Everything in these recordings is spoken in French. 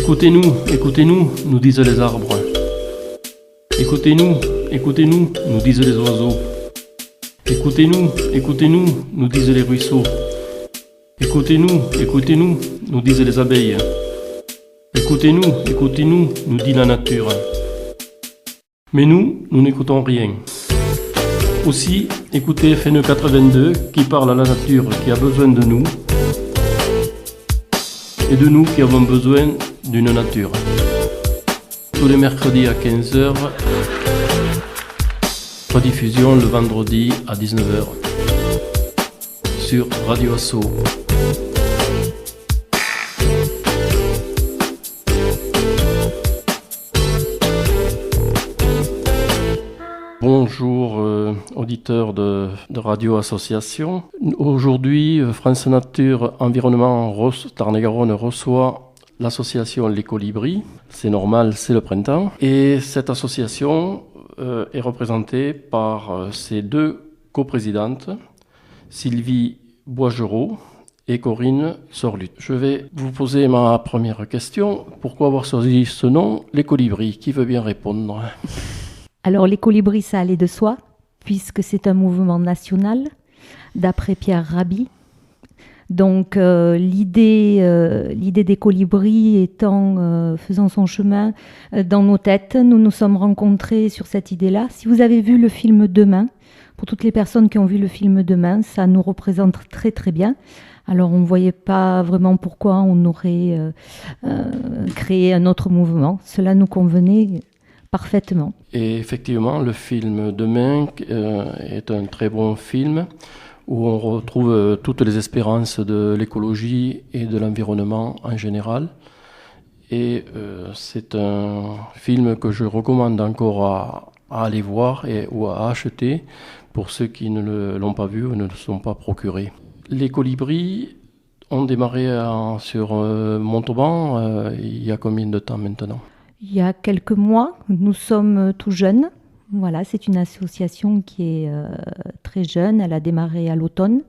Écoutez-nous, écoutez-nous, nous disent les arbres. Écoutez-nous, écoutez-nous, nous disent les oiseaux. Écoutez-nous, écoutez-nous, nous disent les ruisseaux. Écoutez-nous, écoutez-nous, nous disent les abeilles. Écoutez-nous, écoutez-nous, nous dit la nature. Mais nous n'écoutons rien. Aussi, écoutez FNE 82 qui parle à la nature qui a besoin de nous et de nous qui avons besoin d'une nature. Tous les mercredis à 15h, rediffusion le vendredi à 19h sur Radio Asso. Bonjour auditeurs de Radio Association. Aujourd'hui, France Nature Environnement Tarn-et-Garonne reçoit l'association Les Colibris. C'est normal, c'est le printemps. Et cette association est représentée par ses deux coprésidentes, Sylvie Boisgerot et Corinne Sorlut. Je vais vous poser ma première question. Pourquoi avoir choisi ce nom, Les Colibris? Qui veut bien répondre? Alors, les colibris, ça allait de soi, puisque c'est un mouvement national, d'après Pierre Rabhi. Donc, l'idée des colibris faisant son chemin dans nos têtes, nous nous sommes rencontrés sur cette idée-là. Si vous avez vu le film Demain, pour toutes les personnes qui ont vu le film Demain, ça nous représente très très bien. Alors, on ne voyait pas vraiment pourquoi on aurait créé un autre mouvement. Cela nous convenait parfaitement. Et effectivement, le film Demain est un très bon film où on retrouve toutes les espérances de l'écologie et de l'environnement en général. Et c'est un film que je recommande encore à aller voir ou à acheter pour ceux qui ne l'ont pas vu ou ne le sont pas procurés. Les Colibris ont démarré sur Montauban il y a combien de temps maintenant ? Il y a quelques mois, nous sommes tout jeunes. Voilà, c'est une association qui est très jeune. Elle a démarré à l'automne.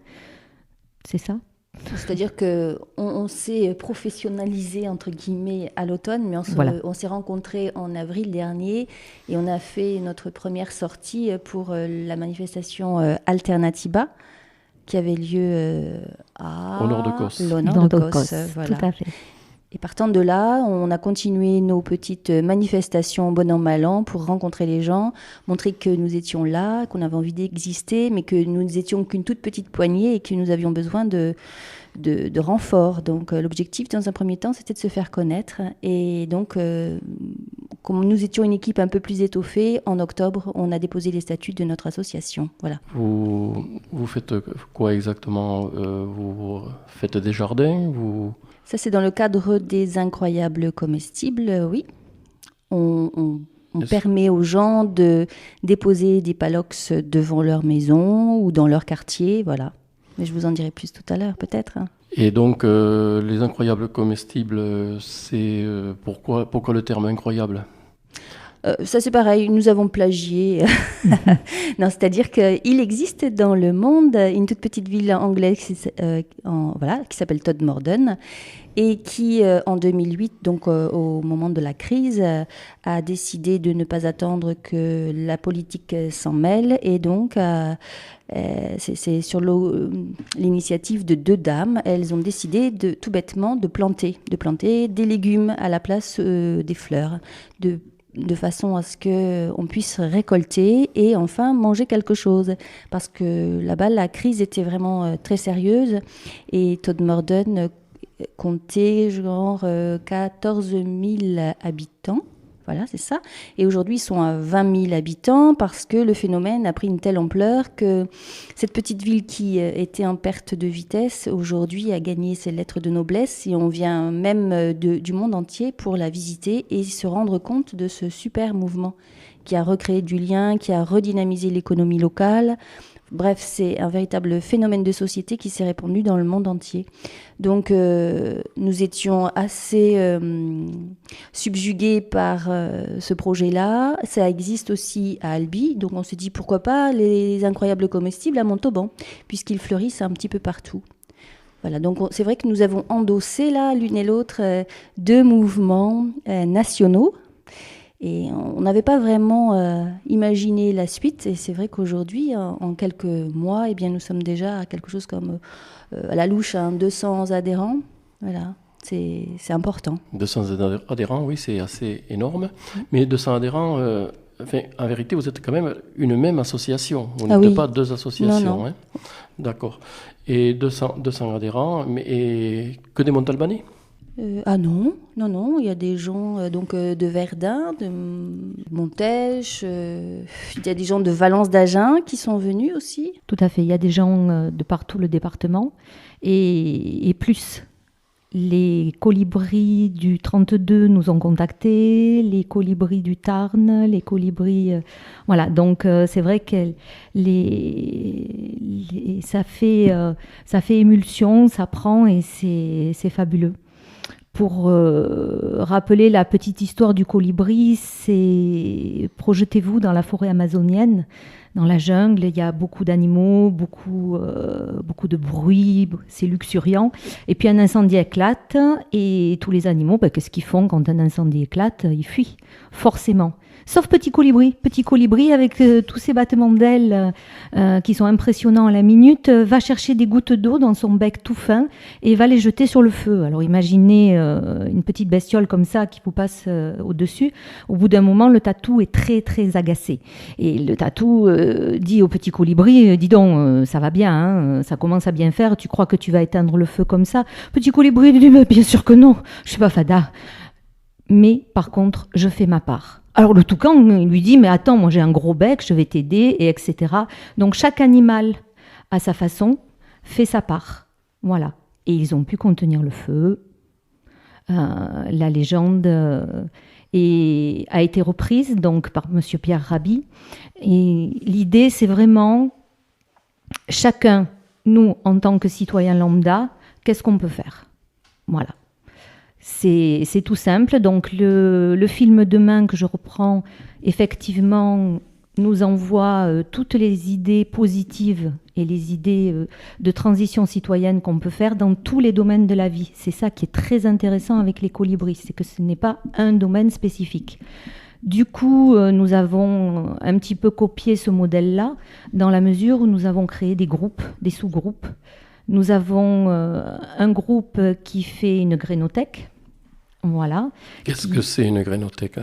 C'est ça ? C'est-à-dire qu'on s'est professionnalisé, entre guillemets, à l'automne, mais on s'est rencontrés en avril dernier et on a fait notre première sortie pour la manifestation Alternatiba qui avait lieu au nord de Cos. Au nord de Cos, voilà. Tout à fait. Et partant de là, on a continué nos petites manifestations bon an mal an pour rencontrer les gens, montrer que nous étions là, qu'on avait envie d'exister, mais que nous n'étions qu'une toute petite poignée et que nous avions besoin de renfort. Donc l'objectif dans un premier temps, c'était de se faire connaître. Et donc, comme nous étions une équipe un peu plus étoffée, en octobre, on a déposé les statuts de notre association. Voilà. Vous faites quoi exactement? Vous faites des jardins? Ça, c'est dans le cadre des incroyables comestibles, oui. On permet aux gens de déposer des palox devant leur maison ou dans leur quartier, voilà. Mais je vous en dirai plus tout à l'heure, peut-être. Et donc, les incroyables comestibles, c'est pourquoi le terme incroyable? Ça, c'est pareil, nous avons plagié. Non, c'est-à-dire qu'il existe dans le monde une toute petite ville anglaise qui s'appelle Todmorden et qui, en 2008, donc au moment de la crise, a décidé de ne pas attendre que la politique s'en mêle et donc c'est sur l'initiative de deux dames, elles ont décidé tout bêtement de planter des légumes à la place des fleurs, de façon à ce qu'on puisse récolter et enfin manger quelque chose. Parce que là-bas, la crise était vraiment très sérieuse et Todmorden comptait genre 14 000 habitants. Voilà, c'est ça. Et aujourd'hui, ils sont à 20 000 habitants parce que le phénomène a pris une telle ampleur que cette petite ville qui était en perte de vitesse, aujourd'hui a gagné ses lettres de noblesse et on vient même du monde entier pour la visiter et se rendre compte de ce super mouvement qui a recréé du lien, qui a redynamisé l'économie locale. Bref, c'est un véritable phénomène de société qui s'est répandu dans le monde entier. Donc, nous étions assez subjugués par ce projet-là. Ça existe aussi à Albi. Donc, on s'est dit, pourquoi pas les incroyables comestibles à Montauban, puisqu'ils fleurissent un petit peu partout. Voilà, donc c'est vrai que nous avons endossé là, l'une et l'autre, deux mouvements nationaux. Et on n'avait pas vraiment imaginé la suite. Et c'est vrai qu'aujourd'hui, en quelques mois, eh bien, nous sommes déjà à quelque chose comme, à la louche, 200 adhérents. Voilà, c'est important. 200 adhérents, oui, c'est assez énorme. Mais 200 adhérents, en vérité, vous êtes quand même une même association. Vous n'êtes pas deux associations. Non. Hein. D'accord. Et 200 adhérents, et que des Montalbanais? Non, il y a des gens de Verdun, de Montèche, il y a des gens de Valence d'Agen qui sont venus aussi. Tout à fait, il y a des gens de partout le département et plus. Les colibris du 32 nous ont contactés, les colibris du Tarn, les colibris... voilà, donc c'est vrai que ça fait émulsion, ça prend et c'est fabuleux. Pour rappeler la petite histoire du colibri, c'est projetez-vous dans la forêt amazonienne, dans la jungle, il y a beaucoup d'animaux, beaucoup de bruit, c'est luxuriant. Et puis un incendie éclate et tous les animaux, qu'est-ce qu'ils font quand un incendie éclate? Ils fuient, forcément. Sauf petit colibri avec tous ces battements d'ailes qui sont impressionnants à la minute, va chercher des gouttes d'eau dans son bec tout fin et va les jeter sur le feu. Alors imaginez une petite bestiole comme ça qui vous passe au-dessus. Au bout d'un moment, le tatou est très très agacé. Et le tatou dit au petit colibri, dis donc, ça va bien, hein, ça commence à bien faire, tu crois que tu vas éteindre le feu comme ça? Petit colibri lui dit, mais bien sûr que non, je suis pas fada. Mais par contre, je fais ma part. Alors le toucan lui dit, mais attends, moi j'ai un gros bec, je vais t'aider, et etc. Donc chaque animal, à sa façon, fait sa part. Voilà. Et ils ont pu contenir le feu. La légende a été reprise donc par Monsieur Pierre Rabhi. Et l'idée, c'est vraiment, chacun, nous, en tant que citoyens lambda, qu'est-ce qu'on peut faire? Voilà. C'est tout simple. Donc le film Demain que je reprends, effectivement, nous envoie toutes les idées positives et les idées de transition citoyenne qu'on peut faire dans tous les domaines de la vie. C'est ça qui est très intéressant avec les colibris, c'est que ce n'est pas un domaine spécifique. Du coup, nous avons un petit peu copié ce modèle-là dans la mesure où nous avons créé des groupes, des sous-groupes. Nous avons un groupe qui fait une grénothèque. Voilà. Qu'est-ce que c'est une grénothèque?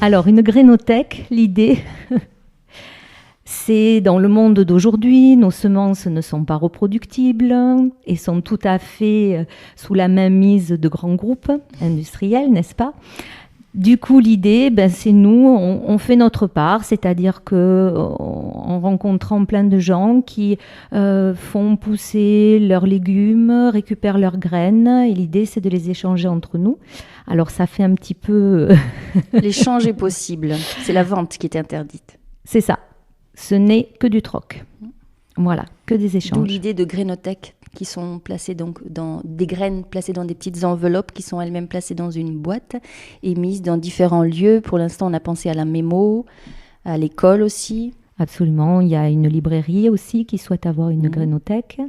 Alors, une grénothèque, l'idée, c'est dans le monde d'aujourd'hui, nos semences ne sont pas reproductibles et sont tout à fait sous la mainmise de grands groupes industriels, n'est-ce pas? Du coup, l'idée, c'est nous, on fait notre part, c'est-à-dire que en rencontrant plein de gens qui font pousser leurs légumes, récupèrent leurs graines, et l'idée, c'est de les échanger entre nous. Alors, ça fait un petit peu... L'échange est possible, c'est la vente qui est interdite. C'est ça, ce n'est que du troc. Voilà, que des échanges. D'où l'idée de grénothèques qui sont placées donc dans des graines placées dans des petites enveloppes qui sont elles-mêmes placées dans une boîte et mises dans différents lieux. Pour l'instant, on a pensé à la mémo, à l'école aussi. Absolument, il y a une librairie aussi qui souhaite avoir une grénothèque,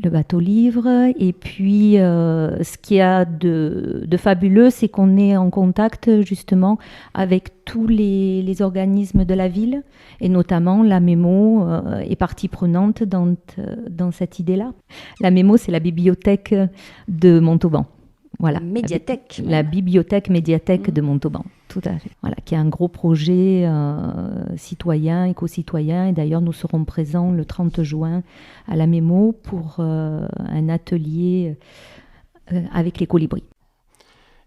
le bateau livre. Et puis, ce qu'il y a de fabuleux, c'est qu'on est en contact justement avec tous les organismes de la ville, et notamment la mémo est partie prenante dans cette idée-là. La mémo, c'est la bibliothèque de Montauban. Voilà. Médiathèque. La bibliothèque médiathèque de Montauban, tout à fait. Voilà, qui est un gros projet citoyen, éco-citoyen. Et d'ailleurs, nous serons présents le 30 juin à la Mémo pour un atelier avec les colibris.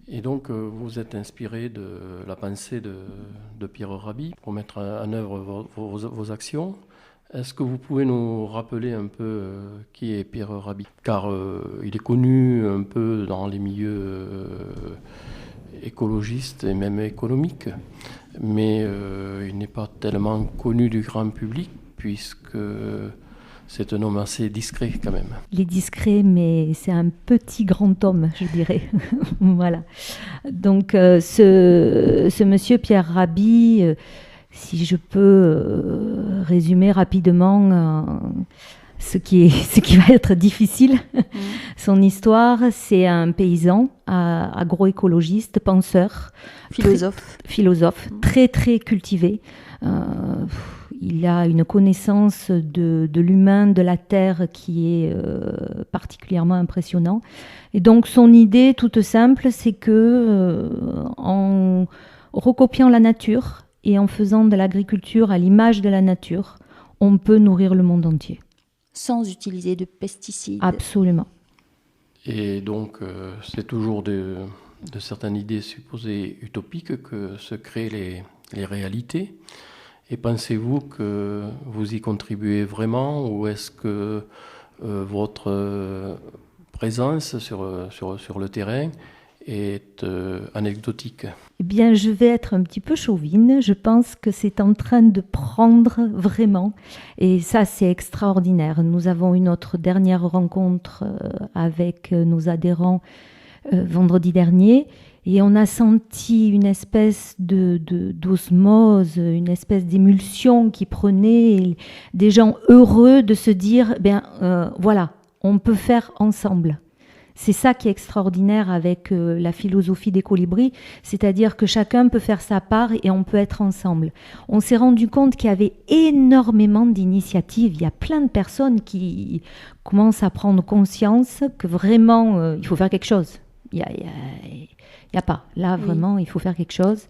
Et donc, vous êtes inspiré de la pensée de Pierre Rabhi pour mettre en œuvre vos actions. Est-ce que vous pouvez nous rappeler un peu qui est Pierre Rabhi? Car il est connu un peu dans les milieux écologistes et même économiques, mais il n'est pas tellement connu du grand public puisque c'est un homme assez discret quand même. Il est discret, mais c'est un petit grand homme, je dirais. Voilà. Donc ce monsieur Pierre Rabhi... si je peux résumer rapidement ce qui va être difficile. Son histoire, c'est un paysan, agroécologiste, penseur, philosophe, très très cultivé. Il a une connaissance de l'humain, de la terre qui est particulièrement impressionnant. Et donc son idée toute simple, c'est que en recopiant la nature et en faisant de l'agriculture à l'image de la nature, on peut nourrir le monde entier. Sans utiliser de pesticides. Absolument. Et donc, c'est toujours de certaines idées supposées utopiques que se créent les réalités. Et pensez-vous que vous y contribuez vraiment, ou est-ce que votre présence sur le terrain est anecdotique? Eh bien, je vais être un petit peu chauvine. Je pense que c'est en train de prendre vraiment. Et ça, c'est extraordinaire. Nous avons eu notre dernière rencontre avec nos adhérents vendredi dernier. Et on a senti une espèce d'osmose, une espèce d'émulsion qui prenait des gens heureux de se dire, voilà, on peut faire ensemble. C'est ça qui est extraordinaire avec la philosophie des colibris, c'est-à-dire que chacun peut faire sa part et on peut être ensemble. On s'est rendu compte qu'il y avait énormément d'initiatives. Il y a plein de personnes qui commencent à prendre conscience que vraiment, il faut faire quelque chose. Il n'y a pas. Là, vraiment, il faut faire quelque chose.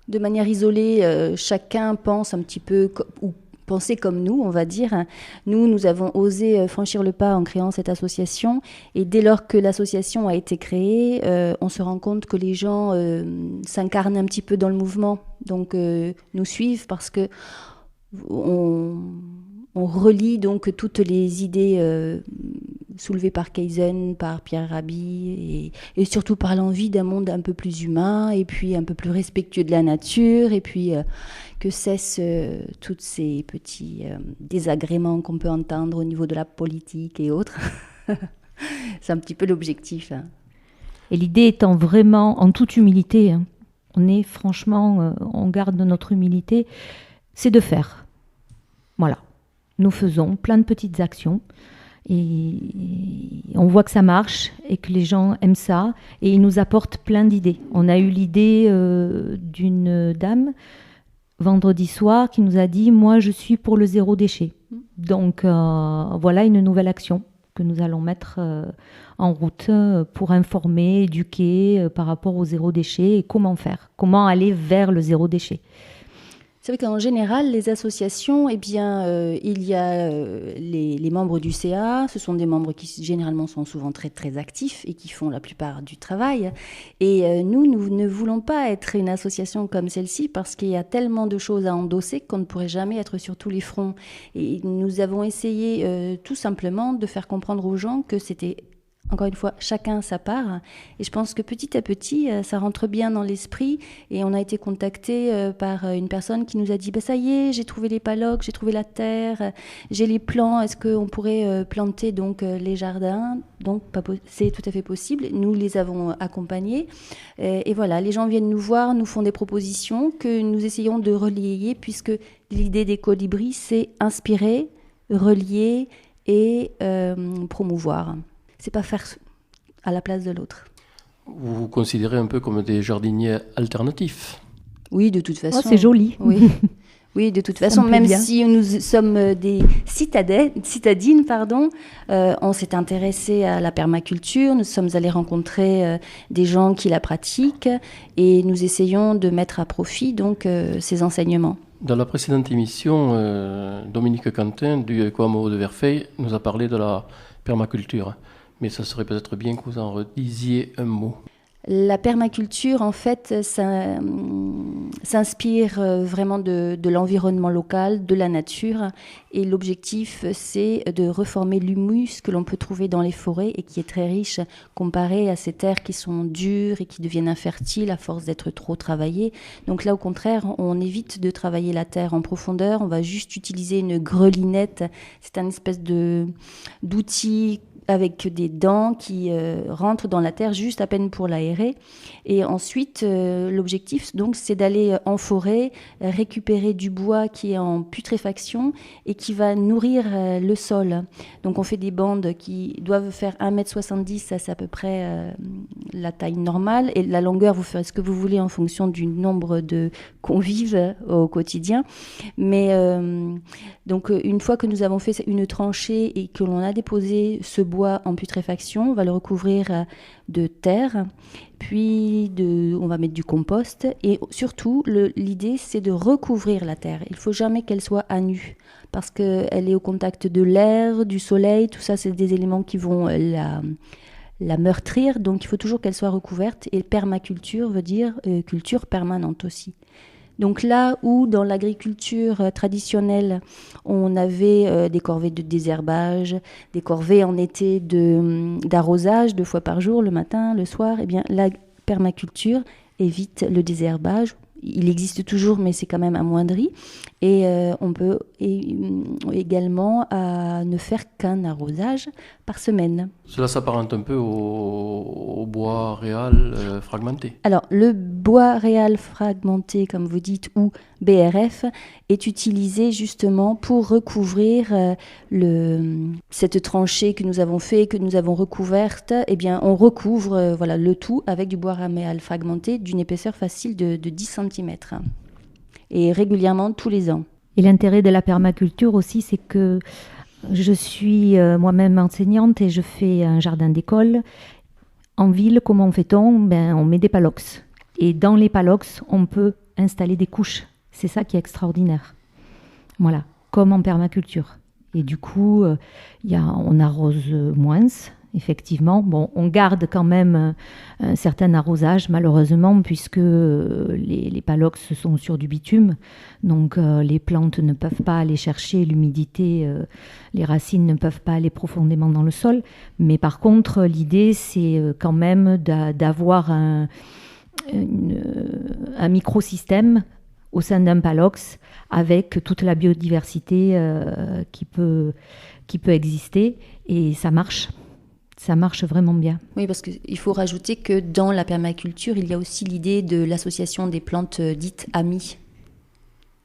De manière isolée, chacun pense un petit peu, ou penser comme nous, on va dire. Nous avons osé franchir le pas en créant cette association. Et dès lors que l'association a été créée, on se rend compte que les gens s'incarnent un petit peu dans le mouvement. Donc, nous suivent parce que on relie donc toutes les idées soulevées par Kaizen, par Pierre Rabhi, et surtout par l'envie d'un monde un peu plus humain, et puis un peu plus respectueux de la nature, et puis que cessent tous ces petits désagréments qu'on peut entendre au niveau de la politique et autres. C'est un petit peu l'objectif. Hein. Et l'idée étant vraiment, en toute humilité, hein, on garde notre humilité, c'est de faire. Voilà. Nous faisons plein de petites actions et on voit que ça marche et que les gens aiment ça et ils nous apportent plein d'idées. On a eu l'idée d'une dame vendredi soir qui nous a dit « Moi, je suis pour le zéro déchet ». Donc, voilà une nouvelle action que nous allons mettre en route pour informer, éduquer par rapport au zéro déchet et comment faire, comment aller vers le zéro déchet. C'est vrai qu'en général, les associations, il y a les membres du CA, ce sont des membres qui généralement sont souvent très très actifs et qui font la plupart du travail. Et nous ne voulons pas être une association comme celle-ci parce qu'il y a tellement de choses à endosser qu'on ne pourrait jamais être sur tous les fronts. Et nous avons essayé tout simplement de faire comprendre aux gens que c'était... Encore une fois, chacun sa part. Et je pense que petit à petit, ça rentre bien dans l'esprit. Et on a été contacté par une personne qui nous a dit ça y est, j'ai trouvé les palocs, j'ai trouvé la terre, j'ai les plants. Est-ce qu'on pourrait planter donc les jardins ? Donc, c'est tout à fait possible. Nous les avons accompagnés. Et voilà, les gens viennent nous voir, nous font des propositions que nous essayons de relayer, puisque l'idée des colibris, c'est inspirer, relier et promouvoir. C'est pas faire à la place de l'autre. Vous vous considérez un peu comme des jardiniers alternatifs ? Oui, de toute façon. Oh, c'est joli. Oui, oui, de toute façon, même si nous sommes des citadines, on s'est intéressé à la permaculture, nous sommes allés rencontrer des gens qui la pratiquent et nous essayons de mettre à profit donc ces enseignements. Dans la précédente émission, Dominique Quentin du Ecoamo de Verfeil nous a parlé de la permaculture. Mais ça serait peut-être bien que vous en redisiez un mot. La permaculture, en fait, s'inspire vraiment de l'environnement local, de la nature. Et l'objectif, c'est de reformer l'humus que l'on peut trouver dans les forêts et qui est très riche comparé à ces terres qui sont dures et qui deviennent infertiles à force d'être trop travaillées. Donc là, au contraire, on évite de travailler la terre en profondeur. On va juste utiliser une grelinette. C'est un espèce d'outil avec des dents qui rentrent dans la terre juste à peine pour l'aérer. Et ensuite, l'objectif, donc, c'est d'aller en forêt, récupérer du bois qui est en putréfaction et qui va nourrir le sol. Donc, on fait des bandes qui doivent faire 1,70 m, ça c'est à peu près la taille normale. Et la longueur, vous ferez ce que vous voulez en fonction du nombre de convives au quotidien. Mais donc, une fois que nous avons fait une tranchée et que l'on a déposé ce bois en putréfaction, on va le recouvrir de terre, puis on va mettre du compost. Et surtout, l'idée, c'est de recouvrir la terre. Il ne faut jamais qu'elle soit à nu, parce qu'elle est au contact de l'air, du soleil, tout ça, c'est des éléments qui vont la meurtrir. Donc, il faut toujours qu'elle soit recouverte. Et permaculture veut dire culture permanente aussi. Donc là où dans l'agriculture traditionnelle, on avait des corvées de désherbage, des corvées en été d'arrosage 2 fois par jour, le matin, le soir, eh bien la permaculture évite le désherbage. Il existe toujours, mais c'est quand même amoindri. Et on peut également ne faire qu'un arrosage par semaine. Cela s'apparente un peu au bois réal fragmenté. Alors, le bois réal fragmenté, comme vous dites, ou BRF, est utilisé justement pour recouvrir cette tranchée que nous avons fait, que nous avons recouverte. Eh bien, on recouvre le tout avec du bois réal fragmenté d'une épaisseur facile de 10 cm. Et régulièrement, tous les ans. Et l'intérêt de la permaculture aussi, c'est que je suis moi-même enseignante et je fais un jardin d'école. En ville, comment fait-on ? On met des palox. Et dans les palox, on peut installer des couches. C'est ça qui est extraordinaire. Voilà, comme en permaculture. Et du coup, on arrose moins, effectivement. Bon, on garde quand même un certain arrosage, malheureusement, puisque les palox sont sur du bitume. Donc, les plantes ne peuvent pas aller chercher l'humidité, les racines ne peuvent pas aller profondément dans le sol. Mais par contre, l'idée, c'est quand même d'avoir un microsystème au sein d'un palox avec toute la biodiversité qui peut exister. Et ça marche. Ça marche vraiment bien. Oui, parce qu'il faut rajouter que dans la permaculture, il y a aussi l'idée de l'association des plantes dites amies.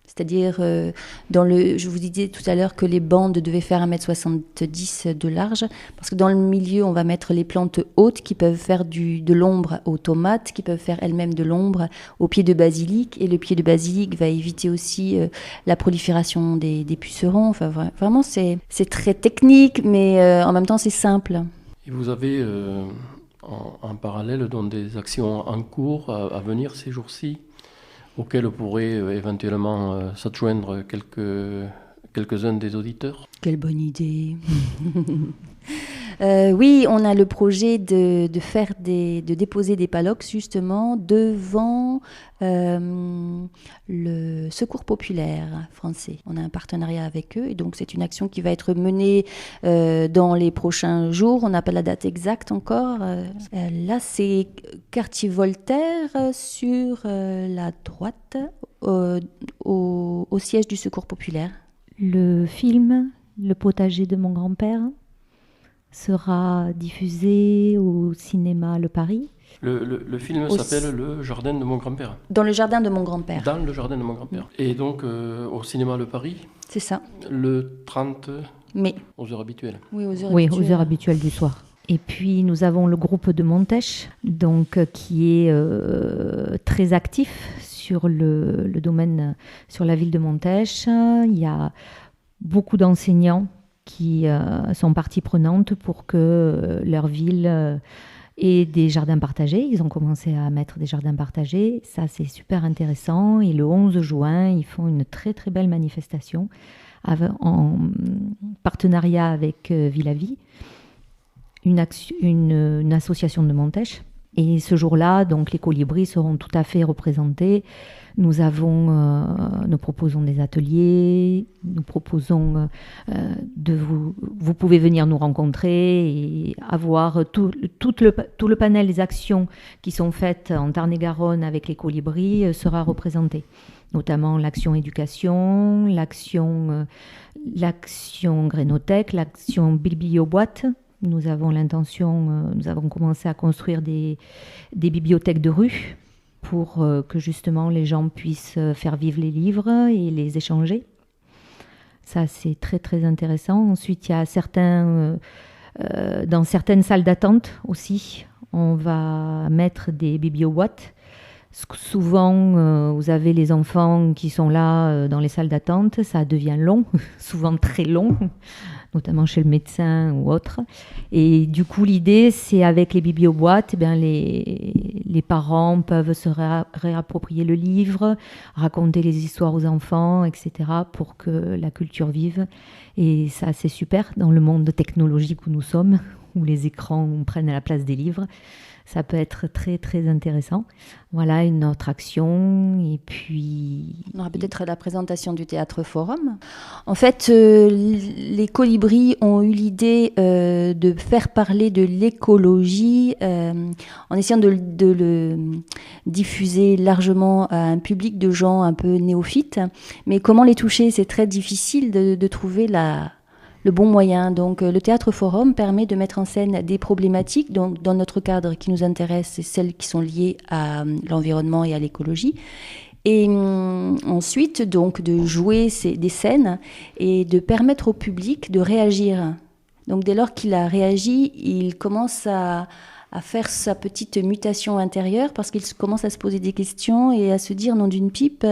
C'est-à-dire, je vous disais tout à l'heure que les bandes devaient faire 1,70 m de large, parce que dans le milieu, on va mettre les plantes hautes qui peuvent faire de l'ombre aux tomates, qui peuvent faire elles-mêmes de l'ombre aux pieds de basilic, et le pied de basilic va éviter aussi la prolifération des pucerons. Enfin, vraiment, c'est très technique, mais en même temps, c'est simple. Et vous avez en parallèle donc, des actions en cours à venir ces jours-ci, auxquelles pourraient éventuellement s'adjoindre quelques-uns des auditeurs. Quelle bonne idée. Oui, on a le projet de déposer des palox justement devant le Secours populaire français. On a un partenariat avec eux et donc c'est une action qui va être menée dans les prochains jours. On n'a pas la date exacte encore. Là, c'est quartier Voltaire sur la droite au siège du Secours populaire. Le film Le potager de mon grand-père sera diffusé au cinéma Le Paris. Le film s'appelle Le jardin de mon grand-père. Dans le jardin de mon grand-père. Dans le jardin de mon grand-père. Et donc au cinéma Le Paris. C'est ça. Le 30 mai. Aux heures habituelles. Oui, aux heures habituelles du soir. Et puis nous avons le groupe de Montèche, donc qui est très actif sur le domaine, sur la ville de Montèche. Il y a beaucoup d'enseignants qui sont partie prenante pour que leur ville ait des jardins partagés. Ils ont commencé à mettre des jardins partagés. Ça, c'est super intéressant. Et le 11 juin, ils font une très, très belle manifestation en partenariat avec Villavie, une association de Montèche. Et ce jour-là, donc, les colibris seront tout à fait représentés. Nous proposons des ateliers, nous proposons vous pouvez venir nous rencontrer et avoir tout le panel des actions qui sont faites en Tarn-et-Garonne avec les colibris sera représenté. Notamment l'action éducation, l'action Grénothèque, l'action biblioboîte, Nous avons l'intention, nous avons commencé à construire des bibliothèques de rue pour que justement les gens puissent faire vivre les livres et les échanger. Ça, c'est très très intéressant. Ensuite, il y a dans certaines salles d'attente aussi, on va mettre des biblioboîtes. Souvent, vous avez les enfants qui sont là dans les salles d'attente, ça devient long, souvent très long, notamment chez le médecin ou autre. Et du coup, l'idée, c'est avec les biblioboîtes, les parents peuvent se réapproprier le livre, raconter les histoires aux enfants, etc., pour que la culture vive. Et ça, c'est super dans le monde technologique où nous sommes, où les écrans prennent la place des livres. Ça peut être très, très intéressant. Voilà une autre action. Et puis... On aura peut-être la présentation du Théâtre Forum. En fait, les Colibris ont eu l'idée de faire parler de l'écologie en essayant de le diffuser largement à un public de gens un peu néophytes. Mais comment les toucher ? C'est très difficile de trouver le bon moyen. Donc, le Théâtre Forum permet de mettre en scène des problématiques. Donc, dans notre cadre qui nous intéresse, c'est celles qui sont liées à l'environnement et à l'écologie. Et ensuite, donc, de jouer des scènes et de permettre au public de réagir. Donc, dès lors qu'il a réagi, il commence à faire sa petite mutation intérieure parce qu'il commence à se poser des questions et à se dire non d'une pipe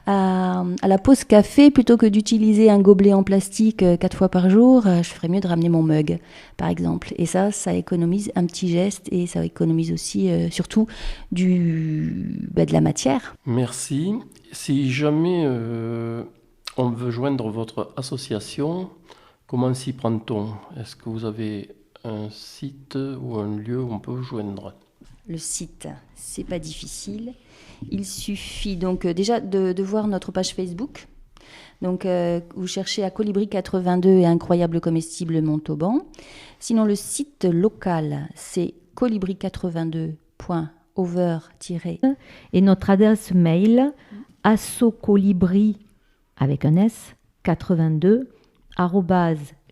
à la pause café, plutôt que d'utiliser un gobelet en plastique 4 fois par jour, je ferais mieux de ramener mon mug, par exemple. Et ça économise un petit geste et ça économise aussi surtout de la matière. Merci. Si jamais on veut joindre votre association, comment s'y prend-on ? Est-ce que vous avez un site ou un lieu où on peut vous joindre ? Le site, c'est pas difficile. Il suffit donc déjà de voir notre page Facebook. Donc vous cherchez à Colibri 82 et Incroyable Comestible Montauban. Sinon le site local, c'est colibri82.over- Et notre adresse mail, assocolibri avec un S 82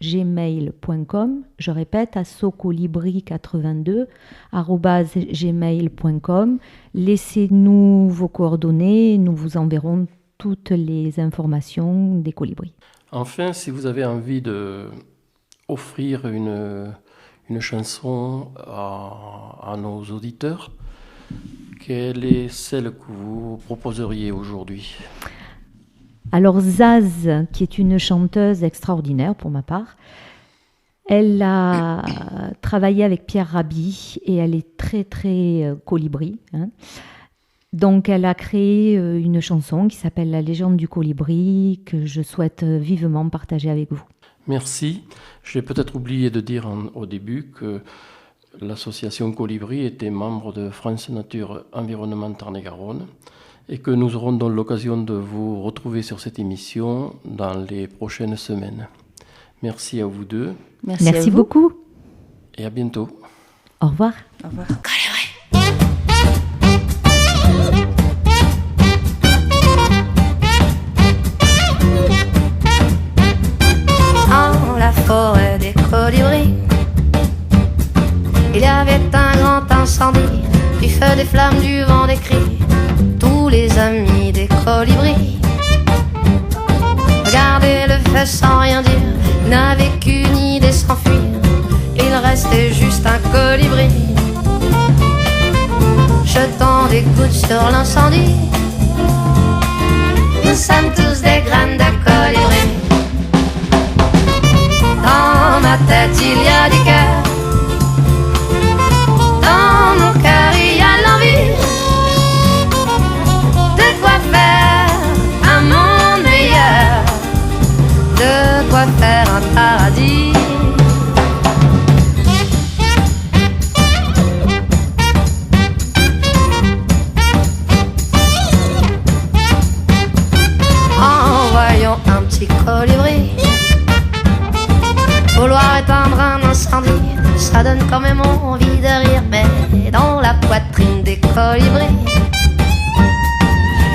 @gmail.com. Je répète, assocolibri82 @gmail.com. Laissez-nous vos coordonnées, nous vous enverrons toutes les informations des colibris. Enfin, si vous avez envie d'offrir une chanson à nos auditeurs, quelle est celle que vous proposeriez aujourd'hui ? Alors Zaz, qui est une chanteuse extraordinaire pour ma part, elle a travaillé avec Pierre Rabhi et elle est très très colibri. Donc elle a créé une chanson qui s'appelle La légende du colibri que je souhaite vivement partager avec vous. Merci. J'ai peut-être oublié de dire au début que l'association Colibri était membre de France Nature Environnement Tarn-et-Garonne et que nous aurons donc l'occasion de vous retrouver sur cette émission dans les prochaines semaines. Merci à vous deux. Merci beaucoup. Et à bientôt. Au revoir. Au revoir. Dans la forêt des colibris, il y avait un grand incendie, du feu, des flammes, du vent, des cris. Tous les amis des colibris regardaient le feu sans rien dire, n'avaient qu'une idée, s'enfuir. Il restait juste un colibri, jetant des gouttes sur l'incendie. Nous sommes tous des graines de colibri. Dans ma tête il y a du cœur, dans mon cœur il y a l'envie de quoi faire un monde meilleur, de quoi faire un paradis. En voyant un petit colibri vouloir éteindre un incendie, ça donne quand même envie de rire. Mais dans la poitrine des colibris,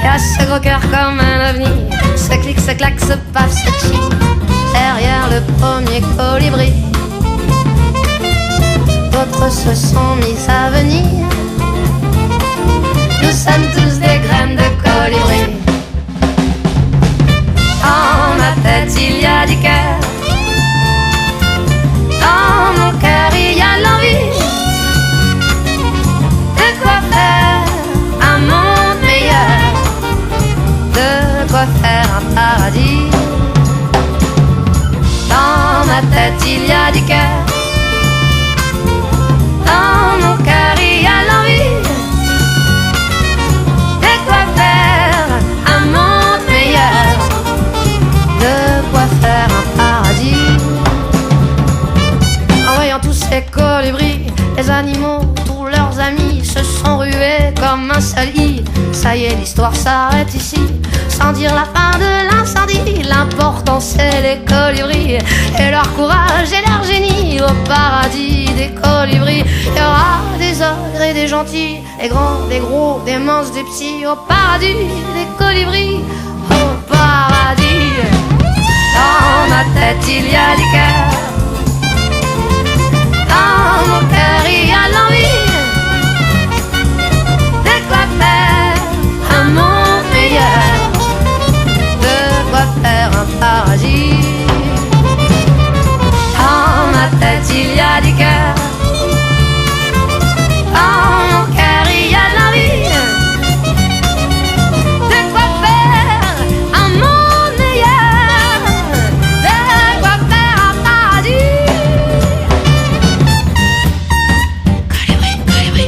y a ce gros cœur comme un ovni, ce clic, ce clac, ce paf, ce chi. Derrière le premier colibri, autres se sont mis à venir. Nous sommes tous des graines de colibri. Dans ma tête il y a du cœur. Dans mon cœur il y a l'envie de quoi faire un monde meilleur, de quoi faire un paradis. Dans ma tête il y a du cœur. Dans mon cœur il y a l'envie de quoi faire un monde meilleur, de quoi faire un paradis. En voyant tous ces colibris, les animaux, tous leurs amis se sont rués comme un seul i. Ça y est, l'histoire s'arrête ici, sans dire la fin de l'incendie. L'important c'est les colibris et leur courage et leur génie. Au paradis des colibris, il y aura des ogres et des gentils, des grands, des gros, des minces, des petits. Au paradis des colibris, au paradis. Dans ma tête il y a du cœur. Dans mon cœur il y a l'envie de quoi faire un monde meilleur, de quoi faire un paradis. Dans ma tête il y a du cœur. Dans mon cœur il y a l'envie de quoi faire un monde meilleur, de quoi faire un paradis. Colibri, colibri,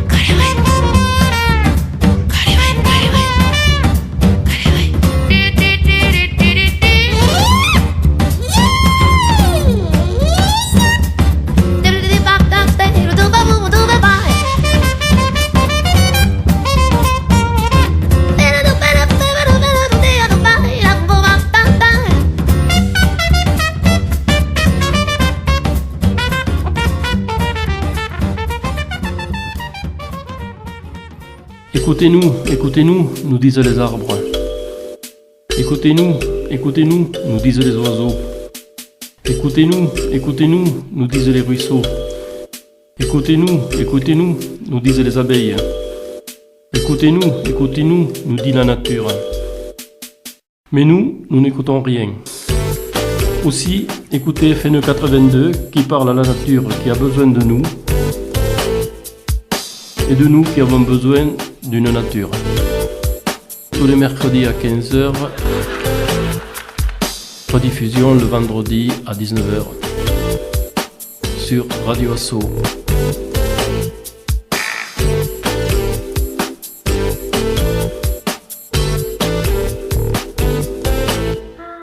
colibri, colibri, colibri, Écoutez-nous, écoutez-nous, nous disent les arbres. Écoutez-nous, écoutez-nous, nous disent les oiseaux. Écoutez-nous, écoutez-nous, nous disent les ruisseaux. Écoutez-nous, écoutez-nous, nous disent les abeilles. Écoutez-nous, écoutez-nous, nous dit la nature. Mais nous n'écoutons rien. Aussi, écoutez FN 82 qui parle à la nature qui a besoin de nous et de nous qui avons besoin d'une nature. Tous les mercredis à 15h, rediffusion le vendredi à 19h sur Radio Asso.